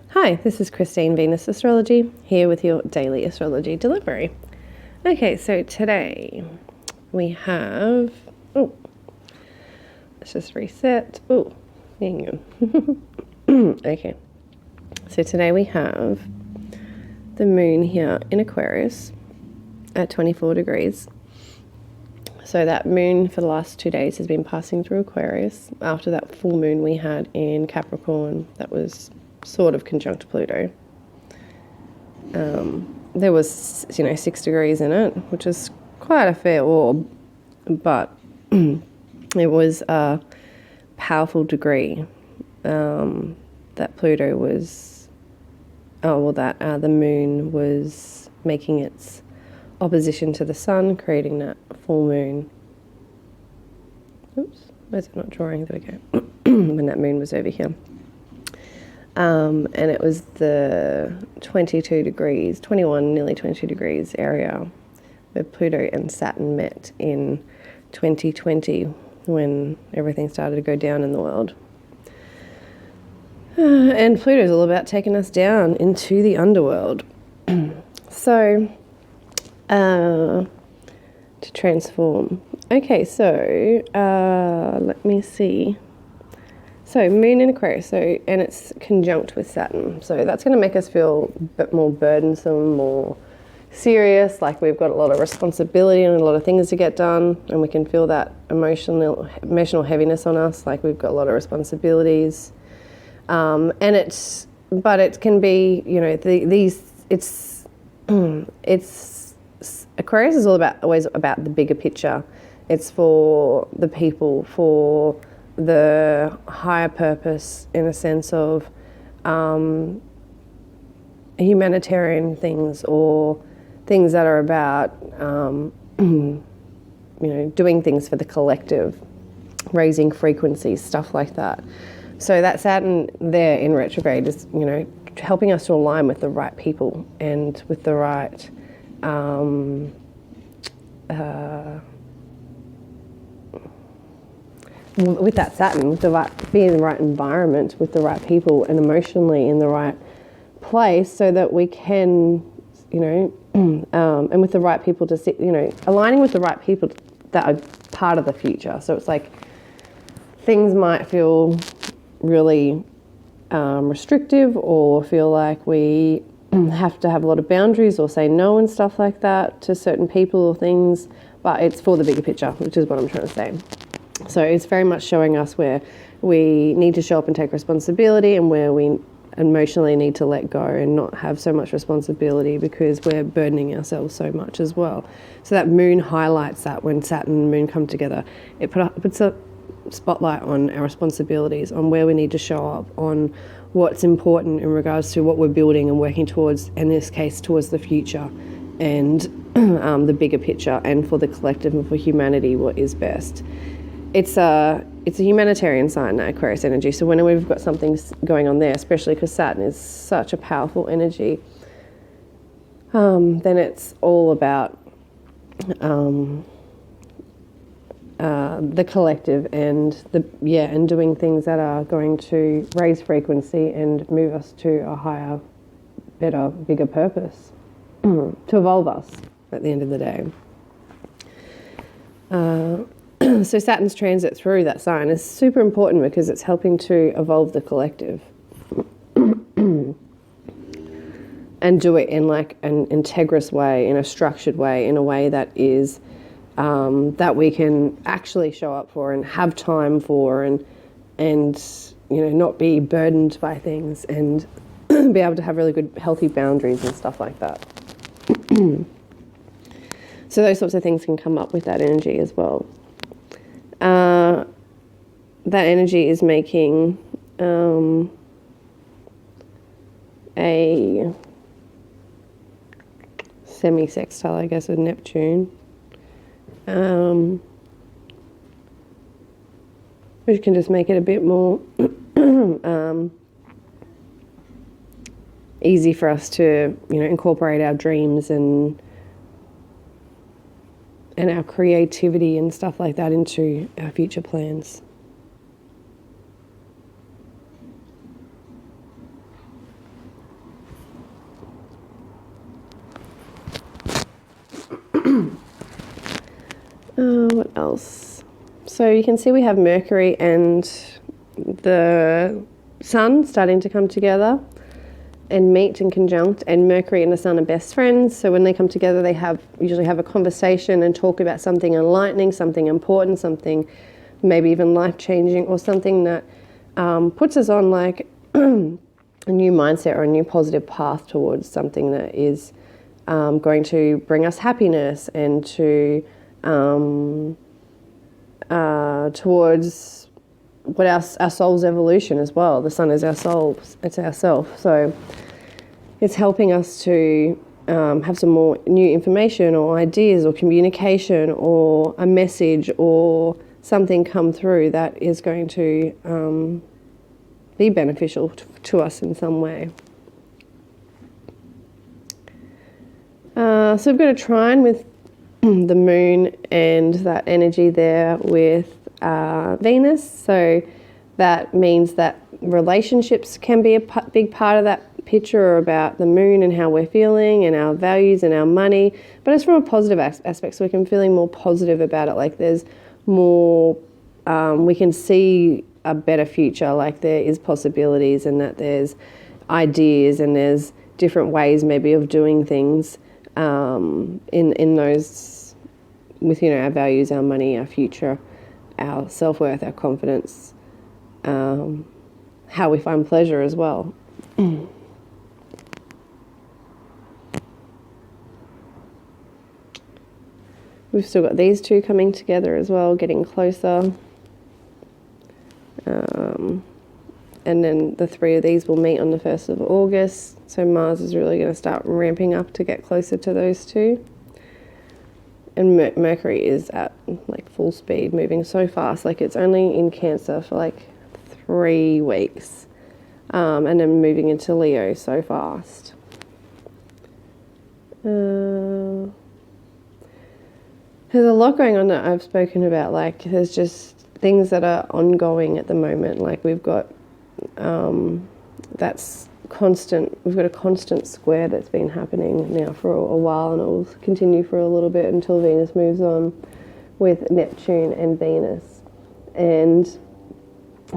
Hi, this is Christine, Venus Astrology, here with your daily astrology delivery. Okay, so today we have, let's just reset. Hang on. Okay, so today we have the moon here in Aquarius at 24 degrees. So that moon for the last 2 days has been passing through Aquarius after that full moon we had in Capricorn that was sort of conjunct Pluto. There was 6 degrees in it, which is quite a fair orb, but it was a powerful degree that Pluto was, the moon was making its opposition to the sun, creating that full moon. Oops, where's it not drawing? There we go. When that moon was over here. And it was the 22 degrees, 21, nearly 22 degrees area where Pluto and Saturn met in 2020 when everything started to go down in the world. And Pluto's all about taking us down into the underworld. So, to transform. Okay, so let me see. So moon in Aquarius, and it's conjunct with Saturn. So that's going to make us feel a bit more burdensome, more serious, like we've got a lot of responsibility and a lot of things to get done, and we can feel that emotional heaviness on us, like we've got a lot of responsibilities. But it can be, Aquarius is always about the bigger picture. It's for the people, for the higher purpose, in a sense of humanitarian things, or things that are about doing things for the collective, raising frequencies, stuff like that. So that Saturn there in retrograde is helping us to align with the right people and with the right with that Saturn, being in the right environment with the right people and emotionally in the right place, so that we can, and with the right people to sit, aligning with the right people that are part of the future. So it's like things might feel really restrictive, or feel like we have to have a lot of boundaries or say no and stuff like that to certain people or things, but it's for the bigger picture, which is what I'm trying to say. So it's very much showing us where we need to show up and take responsibility, and where we emotionally need to let go and not have so much responsibility because we're burdening ourselves so much as well. So that moon highlights that. When Saturn and moon come together, it puts a spotlight on our responsibilities, on where we need to show up, on what's important in regards to what we're building and working towards, in this case towards the future, and the bigger picture, and for the collective and for humanity, what is best. It's a humanitarian sign, that Aquarius energy. So when we've got something going on there, especially because Saturn is such a powerful energy, then it's all about the collective and and doing things that are going to raise frequency and move us to a higher, better, bigger purpose, to evolve us at the end of the day. So Saturn's transit through that sign is super important because it's helping to evolve the collective and do it in like an integrous way, in a structured way, in a way that is that we can actually show up for and have time for, and not be burdened by things, and be able to have really good healthy boundaries and stuff like that. So those sorts of things can come up with that energy as well. That energy is making a semi-sextile, I guess, with Neptune, which can just make it a bit more easy for us to, incorporate our dreams and our creativity and stuff like that into our future plans. else? So you can see we have Mercury and the Sun starting to come together and meet and conjunct, and Mercury and the Sun are best friends. So when they come together, they usually have a conversation and talk about something enlightening, something important, something maybe even life-changing, or something that puts us on like a new mindset or a new positive path towards something that is going to bring us happiness and to towards what our soul's evolution as well. The Sun is our soul, it's our self. So it's helping us to have some more new information or ideas or communication or a message or something come through that is going to be beneficial to us in some way. So we've got a trine with the moon and that energy there with Venus. So that means that relationships can be a big part of that picture about the moon and how we're feeling and our values and our money. But it's from a positive aspect, so we can feeling more positive about it. Like there's more, we can see a better future, like there is possibilities and that there's ideas and there's different ways maybe of doing things in those with, you know, our values, our money, our future, our self-worth, our confidence, how we find pleasure as well. We've still got these two coming together as well, getting closer. And then the three of these will meet on the 1st of August. So Mars is really going to start ramping up to get closer to those two. And Mercury is at like full speed, moving so fast. Like it's only in Cancer for like 3 weeks. And then moving into Leo so fast. There's a lot going on that I've spoken about. Like there's just things that are ongoing at the moment. Like we've got that's constant. We've got a constant square that's been happening now for a while, and it will continue for a little bit until Venus moves on with Neptune and Venus. And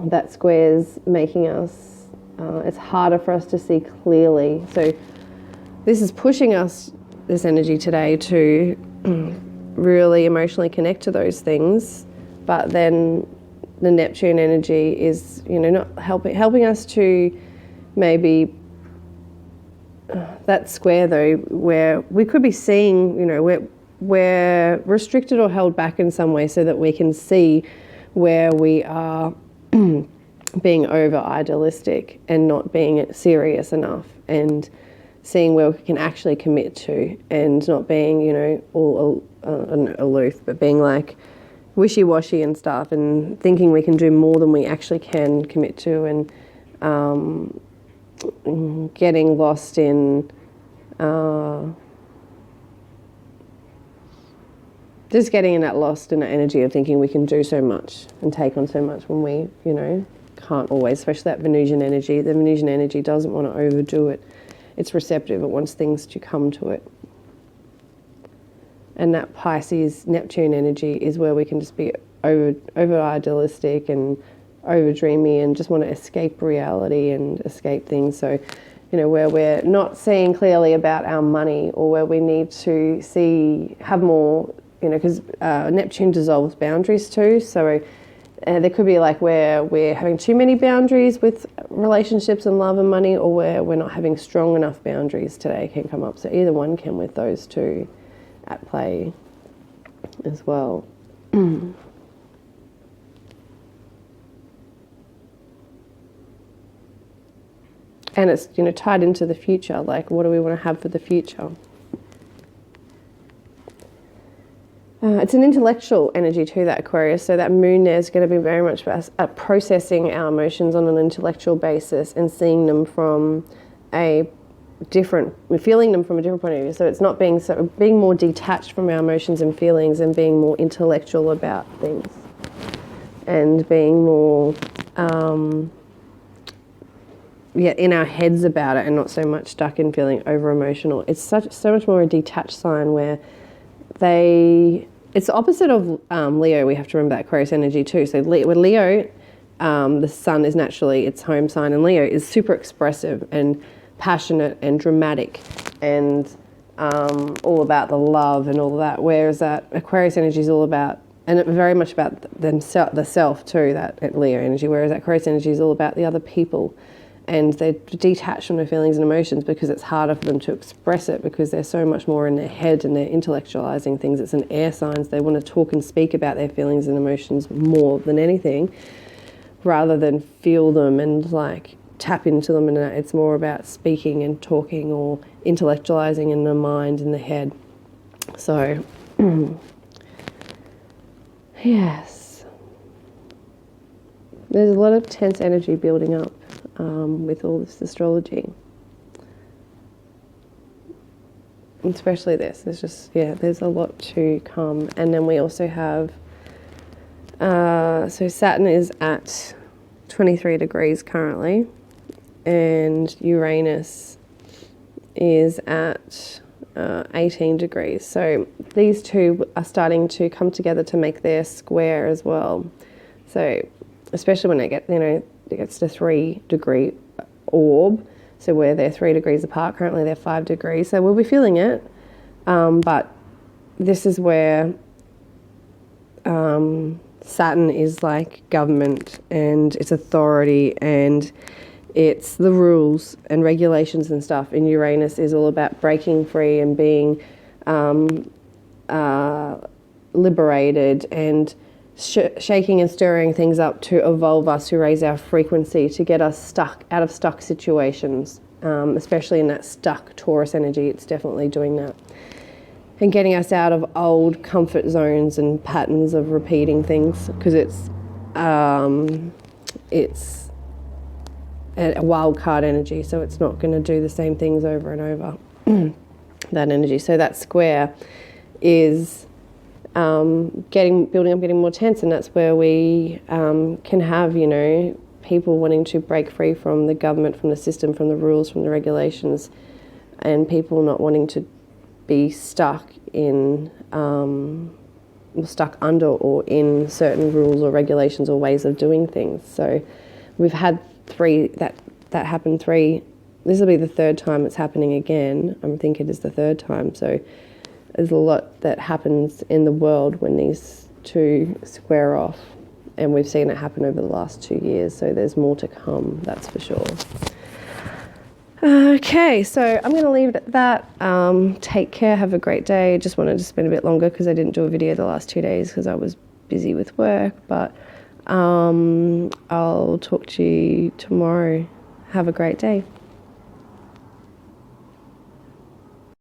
that square's making us, it's harder for us to see clearly. So this is pushing us, this energy today, to really emotionally connect to those things. But then the Neptune energy is, you know, not helping us to maybe that square though, where we could be seeing, you know, we're restricted or held back in some way, so that we can see where we are being over idealistic and not being serious enough, and seeing where we can actually commit to, and not being, you know, all aloof, but being like wishy-washy and stuff, and thinking we can do more than we actually can commit to, and getting lost in just getting in that lost in that energy of thinking we can do so much and take on so much when we, you know, can't always, especially that Venusian energy. The Venusian energy doesn't want to overdo it. It's receptive. It wants things to come to it. And that Pisces Neptune energy is where we can just be over idealistic and over dreamy and just want to escape reality and escape things. So, you know, where we're not seeing clearly about our money, or where we need to have more, you know, because Neptune dissolves boundaries too. So there could be like where we're having too many boundaries with relationships and love and money, or where we're not having strong enough boundaries today can come up. So either one can, with those two at play as well. And it's, you know, tied into the future. Like, what do we want to have for the future? It's an intellectual energy too, that Aquarius. So that moon there is going to be very much about processing our emotions on an intellectual basis and seeing them from feeling them from a different point of view. So it's not being more detached from our emotions and feelings, and being more intellectual about things, and being more in our heads about it, and not so much stuck in feeling over emotional. It's so much more a detached sign, where they it's the opposite of Leo. We have to remember that Aquarius energy too. So with Leo, the sun is naturally its home sign, and Leo is super expressive and passionate and dramatic and all about the love and all of that. Whereas that Aquarius energy is all about, and very much about the self too, that Leo energy. Whereas that Aquarius energy is all about the other people, and they're detached from their feelings and emotions because it's harder for them to express it because they're so much more in their head and they're intellectualizing things. It's an air sign. They want to talk and speak about their feelings and emotions more than anything, rather than feel them and like tap into them. And it's more about speaking and talking or intellectualizing in the mind and the head. So, yes, there's a lot of tense energy building up with all this astrology, especially this. There's just, yeah, there's a lot to come. And then we also have, so Saturn is at 23 degrees currently, and Uranus is at 18 degrees. So these two are starting to come together to make their square as well. So especially when it gets to 3-degree orb, so where they're 3 degrees apart, currently they're 5 degrees, so we'll be feeling it, but this is where Saturn is like government and it's authority and it's the rules and regulations and stuff, and Uranus is all about breaking free and being liberated and shaking and stirring things up to evolve us, to raise our frequency, to get us out of stuck situations, especially in that stuck Taurus energy. It's definitely doing that, and getting us out of old comfort zones and patterns of repeating things, because it's a wild card energy, so it's not going to do the same things over and over. That energy. So that square is getting more tense, and that's where we can have, people wanting to break free from the government, from the system, from the rules, from the regulations, and people not wanting to be stuck under or in certain rules or regulations or ways of doing things. So we've had that happened this will be the third time it's happening again. I think it is the third time. So there's a lot that happens in the world when these two square off, and we've seen it happen over the last 2 years, so there's more to come, that's for sure. Okay, so I'm going to leave it at that. Take care, have a great day. Just wanted to spend a bit longer because I didn't do a video the last 2 days because I was busy with work, but I'll talk to you tomorrow. Have a great day.